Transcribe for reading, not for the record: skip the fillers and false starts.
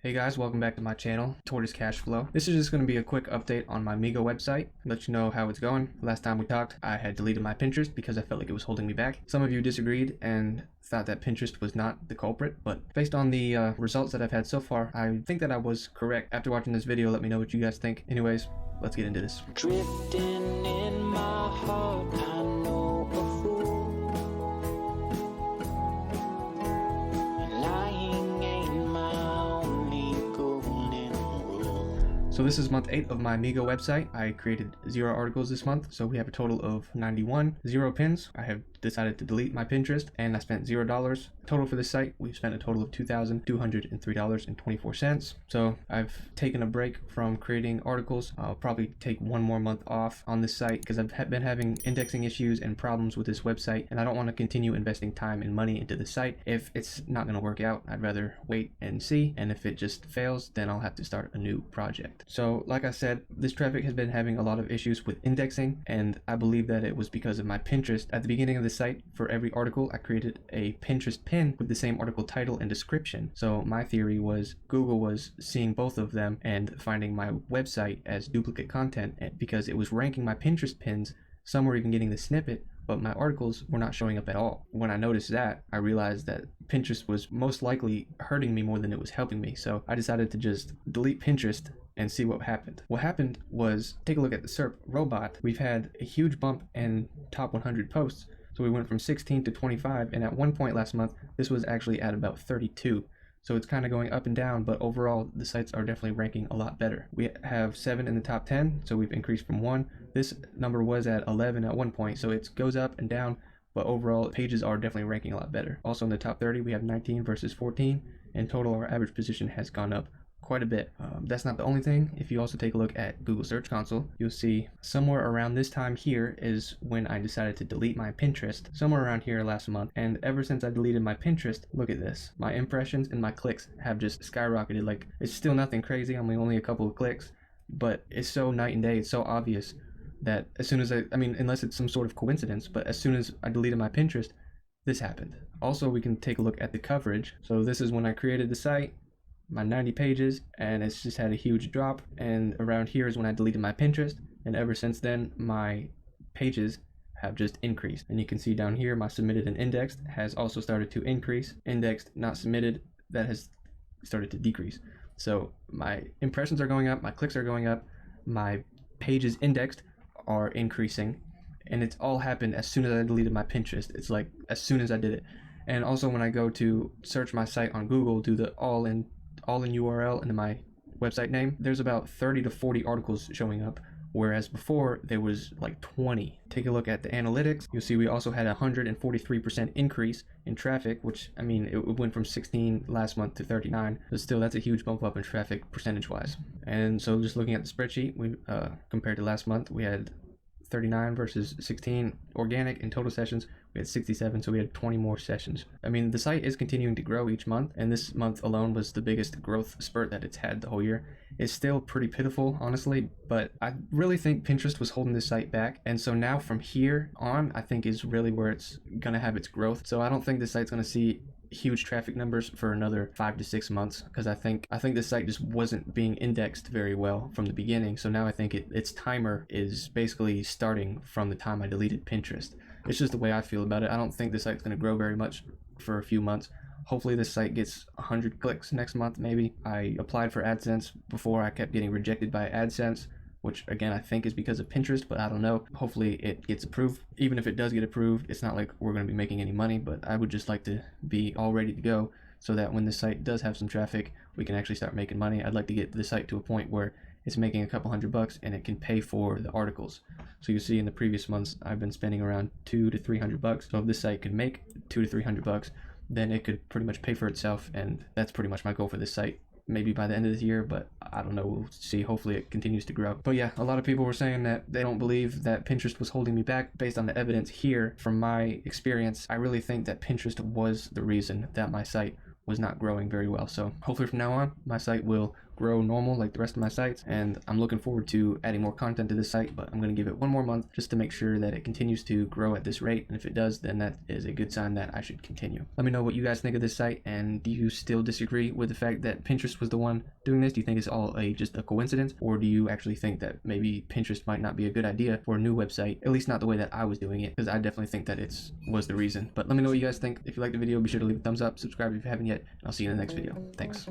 Hey guys, welcome back to my channel, Tortoise Cash Flow. This is just going to be a quick update on my Miga website, let you know how it's going. Last time we talked, I had deleted my Pinterest because I felt like it was holding me back. Some of you disagreed and thought that Pinterest was not the culprit, but based on the results that I've had so far, I think that I was correct. After watching this video, let me know what you guys think. Anyways, let's get into this. Drifting in my heart, I know a fool. Lying ain't my only golden rule. So this is month 8 of my Miga website. I created 0 articles this month, so we have a total of 91, 0 pins. I have decided to delete my Pinterest, and I spent $0. Total for this site, we've spent a total of $2,203.24. So I've taken a break from creating articles. I'll probably take one more month off on this site because I've been having indexing issues and problems with this website, and I don't want to continue investing time and money into the site if it's not going to work out. I'd rather wait and see, and if it just fails, then I'll have to start a new project. So like I said, this traffic has been having a lot of issues with indexing, and I believe that it was because of my Pinterest. At the beginning of the site, for every article, I created a Pinterest pin with the same article title and description. So my theory was Google was seeing both of them and finding my website as duplicate content because it was ranking my Pinterest pins. Some were even getting the snippet, but my articles were not showing up at all. When I noticed that, I realized that Pinterest was most likely hurting me more than it was helping me. So I decided to just delete Pinterest and see what happened. What happened was, take a look at the Serp robot. We've had a huge bump in top 100 posts. So we went from 16 to 25, and at one point last month, this was actually at about 32. So it's kind of going up and down, but overall, the sites are definitely ranking a lot better. We have 7 in the top 10, so we've increased from 1. This number was at 11 at one point, so it goes up and down, but overall, pages are definitely ranking a lot better. Also in the top 30, we have 19 versus 14. In total, our average position has gone up quite a bit. That's not the only thing. If you also take a look at Google Search Console, you'll see somewhere around this time here is when I decided to delete my Pinterest, somewhere around here last month. And ever since I deleted my Pinterest, look at this. My impressions and my clicks have just skyrocketed. Like, it's still nothing crazy. I mean, only a couple of clicks, but it's so night and day. It's so obvious that as soon as I mean, unless it's some sort of coincidence, but as soon as I deleted my Pinterest, this happened. Also, we can take a look at the coverage. So this is when I created the site, my 90 pages, and it's just had a huge drop. And around here is when I deleted my Pinterest, and ever since then my pages have just increased. And you can see down here my submitted and indexed has also started to increase. Indexed, not submitted, that has started to decrease. So my impressions are going up, my clicks are going up, my pages indexed are increasing, and it's all happened as soon as I deleted my Pinterest. It's like as soon as I did it. And also when I go to search my site on Google, do the all in URL into my website name, there's about 30 to 40 articles showing up, whereas before there was like 20. Take a look at the analytics. You'll see we also had a 143% increase in traffic, which, I mean, it went from 16 last month to 39, but still that's a huge bump up in traffic percentage wise. And so just looking at the spreadsheet, we compared to last month, we had 39 versus 16 organic. In total sessions, we had 67, so we had 20 more sessions. I mean, the site is continuing to grow each month, and this month alone was the biggest growth spurt that it's had the whole year. It's still pretty pitiful, honestly, but I really think Pinterest was holding this site back, and so now from here on, I think is really where it's gonna have its growth. So I don't think this site's gonna see huge traffic numbers for another 5 to 6 months, because I think this site just wasn't being indexed very well from the beginning. So now I think its timer is basically starting from the time I deleted Pinterest. It's just the way I feel about it. I don't think the site's going to grow very much for a few months. Hopefully this site gets 100 clicks next month, maybe. I applied for AdSense before. I kept getting rejected by AdSense, which again I think is because of Pinterest, but I don't know. Hopefully it gets approved. Even if it does get approved, it's not like we're going to be making any money, but I would just like to be all ready to go so that when the site does have some traffic, we can actually start making money. I'd like to get the site to a point where it's making a couple $100 and it can pay for the articles. So you see in the previous months, I've been spending around $200 to $300. So if this site could make $200 to $300, then it could pretty much pay for itself, and that's pretty much my goal for this site. Maybe by the end of this year, but I don't know, we'll see. Hopefully it continues to grow. But yeah, a lot of people were saying that they don't believe that Pinterest was holding me back. Based on the evidence here, from my experience, I really think that Pinterest was the reason that my site was not growing very well. So hopefully from now on, my site will grow normal like the rest of my sites, and I'm looking forward to adding more content to this site, but I'm going to give it one more month just to make sure that it continues to grow at this rate, and if it does, then that is a good sign that I should continue. Let me know what you guys think of this site, and do you still disagree with the fact that Pinterest was the one doing this? Do you think it's all just a coincidence, or do you actually think that maybe Pinterest might not be a good idea for a new website, at least not the way that I was doing it, because I definitely think that was the reason. But let me know what you guys think. If you liked the video, be sure to leave a thumbs up, subscribe if you haven't yet, and I'll see you in the next video. Thanks.